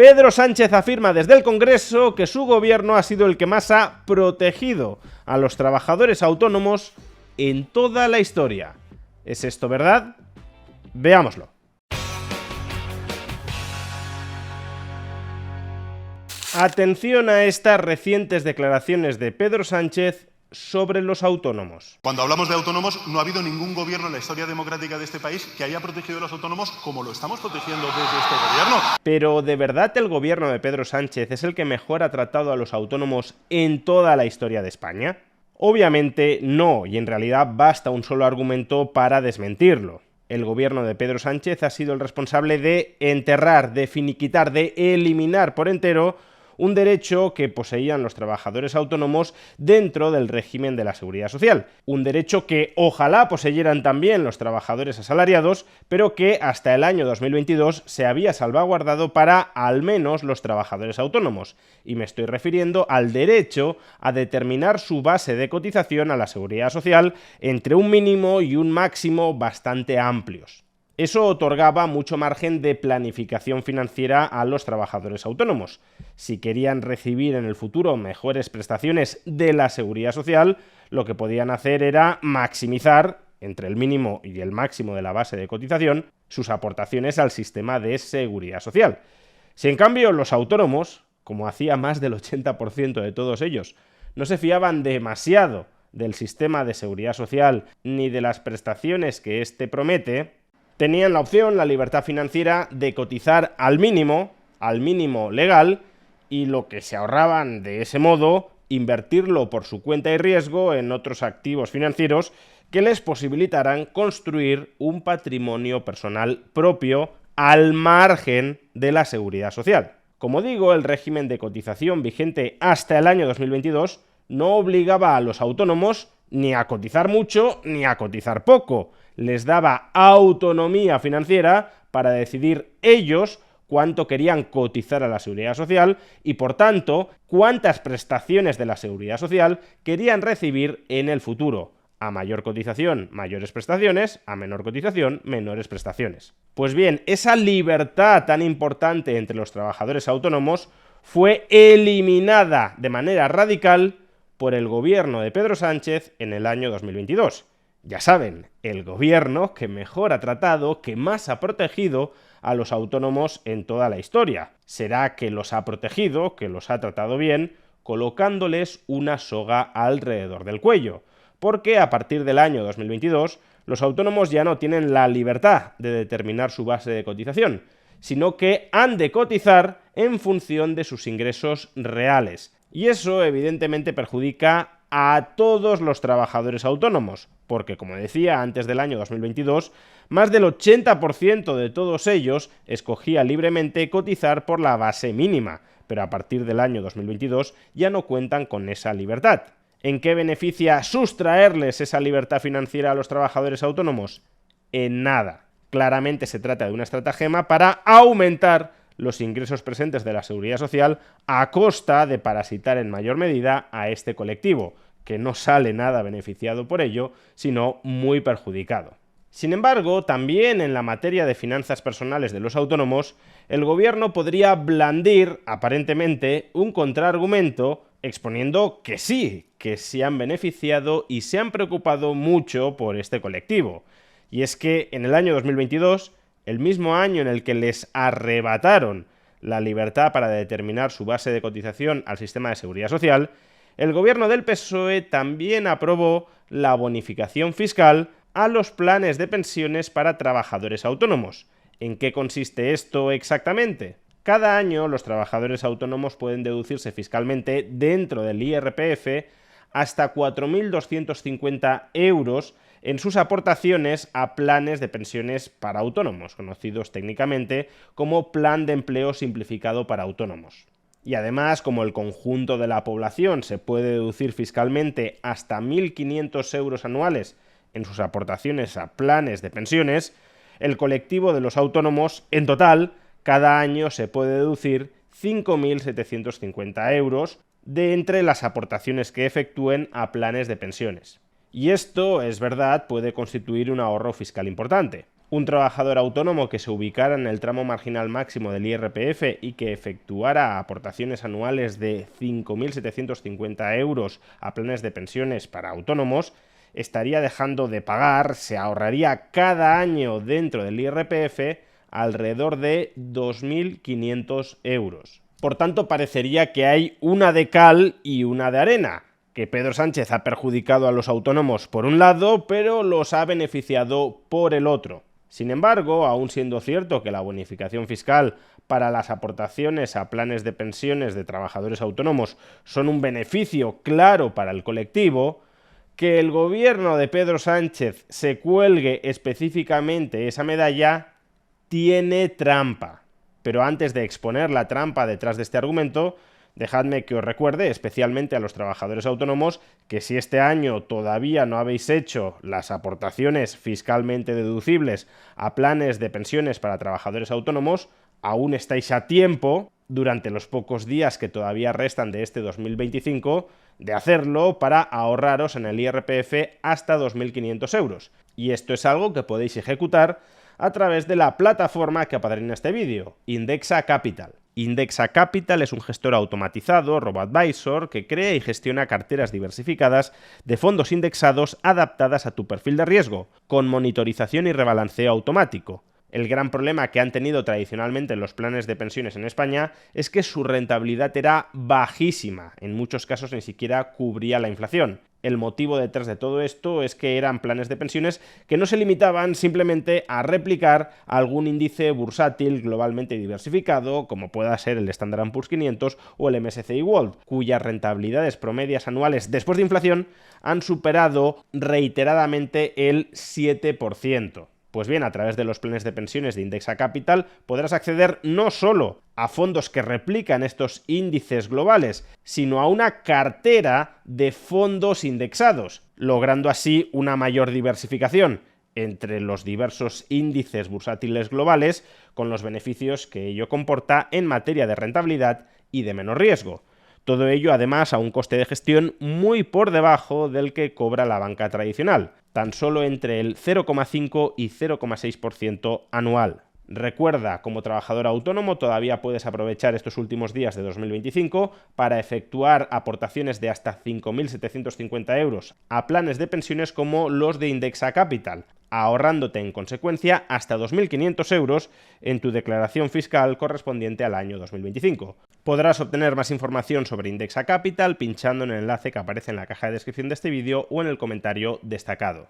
Pedro Sánchez afirma desde el Congreso que su gobierno ha sido el que más ha protegido a los trabajadores autónomos en toda la historia. ¿Es esto verdad? Veámoslo. Atención a estas recientes declaraciones de Pedro Sánchez sobre los autónomos. Cuando hablamos de autónomos, no ha habido ningún gobierno en la historia democrática de este país que haya protegido a los autónomos como lo estamos protegiendo desde este gobierno. Pero ¿de verdad el gobierno de Pedro Sánchez es el que mejor ha tratado a los autónomos en toda la historia de España? Obviamente no, y en realidad basta un solo argumento para desmentirlo. El gobierno de Pedro Sánchez ha sido el responsable de enterrar, de finiquitar, de eliminar por entero un derecho que poseían los trabajadores autónomos dentro del régimen de la Seguridad Social. Un derecho que ojalá poseyeran también los trabajadores asalariados, pero que hasta el año 2022 se había salvaguardado para al menos los trabajadores autónomos. Y me estoy refiriendo al derecho a determinar su base de cotización a la Seguridad Social entre un mínimo y un máximo bastante amplios. Eso otorgaba mucho margen de planificación financiera a los trabajadores autónomos. Si querían recibir en el futuro mejores prestaciones de la Seguridad Social, lo que podían hacer era maximizar, entre el mínimo y el máximo de la base de cotización, sus aportaciones al sistema de Seguridad Social. Si en cambio los autónomos, como hacía más del 80% de todos ellos, no se fiaban demasiado del sistema de Seguridad Social ni de las prestaciones que éste promete, tenían la opción, la libertad financiera, de cotizar al mínimo legal, y lo que se ahorraban de ese modo, invertirlo por su cuenta y riesgo en otros activos financieros que les posibilitaran construir un patrimonio personal propio al margen de la Seguridad Social. Como digo, el régimen de cotización vigente hasta el año 2022 no obligaba a los autónomos ni a cotizar mucho ni a cotizar poco. Les daba autonomía financiera para decidir ellos cuánto querían cotizar a la Seguridad Social y, por tanto, cuántas prestaciones de la Seguridad Social querían recibir en el futuro. A mayor cotización, mayores prestaciones; a menor cotización, menores prestaciones. Pues bien, esa libertad tan importante entre los trabajadores autónomos fue eliminada de manera radical por el gobierno de Pedro Sánchez en el año 2022. Ya saben, el gobierno que mejor ha tratado, que más ha protegido a los autónomos en toda la historia. ¿Será que los ha protegido, que los ha tratado bien, colocándoles una soga alrededor del cuello? Porque a partir del año 2022, los autónomos ya no tienen la libertad de determinar su base de cotización, sino que han de cotizar en función de sus ingresos reales. Y eso evidentemente perjudica a todos los trabajadores autónomos, porque, como decía, antes del año 2022, más del 80% de todos ellos escogía libremente cotizar por la base mínima, pero a partir del año 2022 ya no cuentan con esa libertad. ¿En qué beneficia sustraerles esa libertad financiera a los trabajadores autónomos? En nada. Claramente se trata de una estratagema para aumentar los ingresos presentes de la Seguridad Social a costa de parasitar en mayor medida a este colectivo, que no sale nada beneficiado por ello, sino muy perjudicado. Sin embargo, también en la materia de finanzas personales de los autónomos, el gobierno podría blandir, aparentemente, un contraargumento exponiendo que sí, que se han beneficiado y se han preocupado mucho por este colectivo. Y es que en el año 2022, el mismo año en el que les arrebataron la libertad para determinar su base de cotización al sistema de Seguridad Social, el gobierno del PSOE también aprobó la bonificación fiscal a los planes de pensiones para trabajadores autónomos. ¿En qué consiste esto exactamente? Cada año los trabajadores autónomos pueden deducirse fiscalmente dentro del IRPF hasta 4.250 euros en sus aportaciones a planes de pensiones para autónomos, conocidos técnicamente como Plan de Empleo Simplificado para Autónomos. Y además, como el conjunto de la población se puede deducir fiscalmente hasta 1.500 euros anuales en sus aportaciones a planes de pensiones, el colectivo de los autónomos, en total, cada año se puede deducir 5.750 euros de entre las aportaciones que efectúen a planes de pensiones. Y esto, es verdad, puede constituir un ahorro fiscal importante. Un trabajador autónomo que se ubicara en el tramo marginal máximo del IRPF y que efectuara aportaciones anuales de 5.750 euros a planes de pensiones para autónomos estaría dejando de pagar, se ahorraría cada año dentro del IRPF alrededor de 2.500 euros. Por tanto, parecería que hay una de cal y una de arena, que Pedro Sánchez ha perjudicado a los autónomos por un lado, pero los ha beneficiado por el otro. Sin embargo, aun siendo cierto que la bonificación fiscal para las aportaciones a planes de pensiones de trabajadores autónomos son un beneficio claro para el colectivo, que el gobierno de Pedro Sánchez se cuelgue específicamente esa medalla tiene trampa. Pero antes de exponer la trampa detrás de este argumento, dejadme que os recuerde, especialmente a los trabajadores autónomos, que si este año todavía no habéis hecho las aportaciones fiscalmente deducibles a planes de pensiones para trabajadores autónomos, aún estáis a tiempo, durante los pocos días que todavía restan de este 2025, de hacerlo para ahorraros en el IRPF hasta 2.500 euros. Y esto es algo que podéis ejecutar a través de la plataforma que apadrina este vídeo, Indexa Capital. Indexa Capital es un gestor automatizado, robo-advisor, que crea y gestiona carteras diversificadas de fondos indexados adaptadas a tu perfil de riesgo, con monitorización y rebalanceo automático. El gran problema que han tenido tradicionalmente los planes de pensiones en España es que su rentabilidad era bajísima, en muchos casos ni siquiera cubría la inflación. El motivo detrás de todo esto es que eran planes de pensiones que no se limitaban simplemente a replicar algún índice bursátil globalmente diversificado, como pueda ser el Standard & Poor's 500 o el MSCI World, cuyas rentabilidades promedias anuales después de inflación han superado reiteradamente el 7%. Pues bien, a través de los planes de pensiones de Indexa Capital podrás acceder no solo a fondos que replican estos índices globales, sino a una cartera de fondos indexados, logrando así una mayor diversificación entre los diversos índices bursátiles globales, con los beneficios que ello comporta en materia de rentabilidad y de menor riesgo. Todo ello, además, a un coste de gestión muy por debajo del que cobra la banca tradicional, tan solo entre el 0,5 y 0,6% anual. Recuerda, como trabajador autónomo todavía puedes aprovechar estos últimos días de 2025 para efectuar aportaciones de hasta 5.750 euros a planes de pensiones como los de Indexa Capital, ahorrándote en consecuencia hasta 2.500 euros en tu declaración fiscal correspondiente al año 2025. Podrás obtener más información sobre Indexa Capital pinchando en el enlace que aparece en la caja de descripción de este vídeo o en el comentario destacado.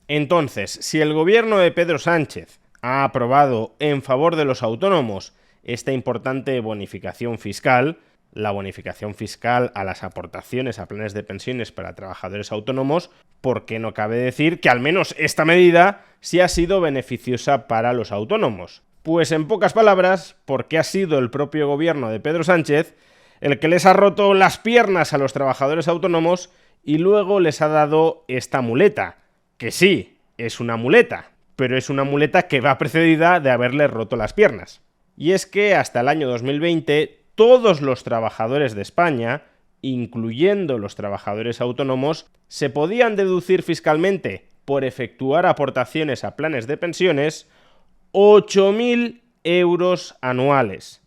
Entonces, si el gobierno de Pedro Sánchez ha aprobado en favor de los autónomos esta importante bonificación fiscal, la bonificación fiscal a las aportaciones a planes de pensiones para trabajadores autónomos, ¿por qué no cabe decir que al menos esta medida sí ha sido beneficiosa para los autónomos? Pues en pocas palabras, porque ha sido el propio gobierno de Pedro Sánchez el que les ha roto las piernas a los trabajadores autónomos y luego les ha dado esta muleta, que sí, es una muleta, pero es una muleta que va precedida de haberles roto las piernas. Y es que hasta el año 2020 todos los trabajadores de España, incluyendo los trabajadores autónomos, se podían deducir fiscalmente por efectuar aportaciones a planes de pensiones 8.000 euros anuales,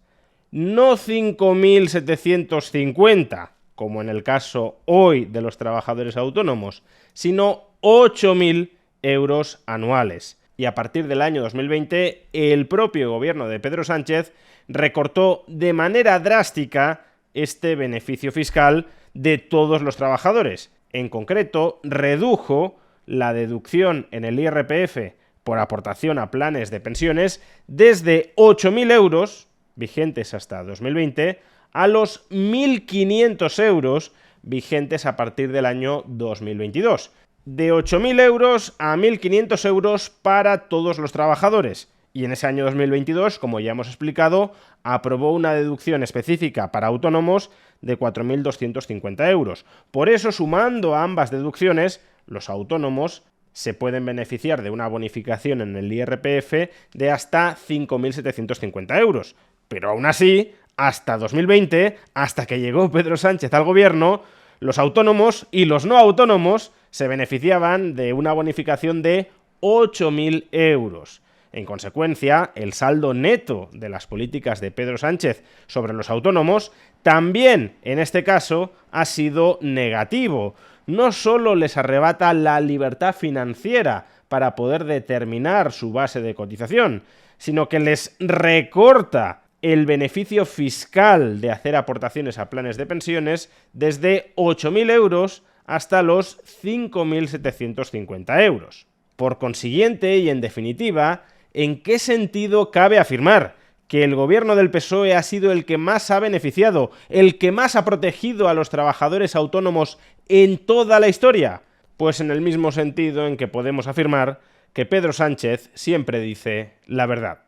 no 5.750, como en el caso hoy de los trabajadores autónomos, sino 8.000 euros anuales. Y a partir del año 2020, el propio gobierno de Pedro Sánchez recortó de manera drástica este beneficio fiscal de todos los trabajadores. En concreto, redujo la deducción en el IRPF por aportación a planes de pensiones desde 8.000 euros, vigentes hasta 2020, a los 1.500 euros, vigentes a partir del año 2022. De 8.000 euros a 1.500 euros para todos los trabajadores. Y en ese año 2022, como ya hemos explicado, aprobó una deducción específica para autónomos de 4.250 euros. Por eso, sumando a ambas deducciones, los autónomos se pueden beneficiar de una bonificación en el IRPF de hasta 5.750 euros. Pero aún así, hasta 2020, hasta que llegó Pedro Sánchez al gobierno, los autónomos y los no autónomos se beneficiaban de una bonificación de 8.000 euros. En consecuencia, el saldo neto de las políticas de Pedro Sánchez sobre los autónomos también, en este caso, ha sido negativo. No solo les arrebata la libertad financiera para poder determinar su base de cotización, sino que les recorta el beneficio fiscal de hacer aportaciones a planes de pensiones desde 8.000 euros hasta los 5.750 euros. Por consiguiente, y en definitiva, ¿en qué sentido cabe afirmar que el gobierno del PSOE ha sido el que más ha beneficiado, el que más ha protegido a los trabajadores autónomos en toda la historia? Pues en el mismo sentido en que podemos afirmar que Pedro Sánchez siempre dice la verdad.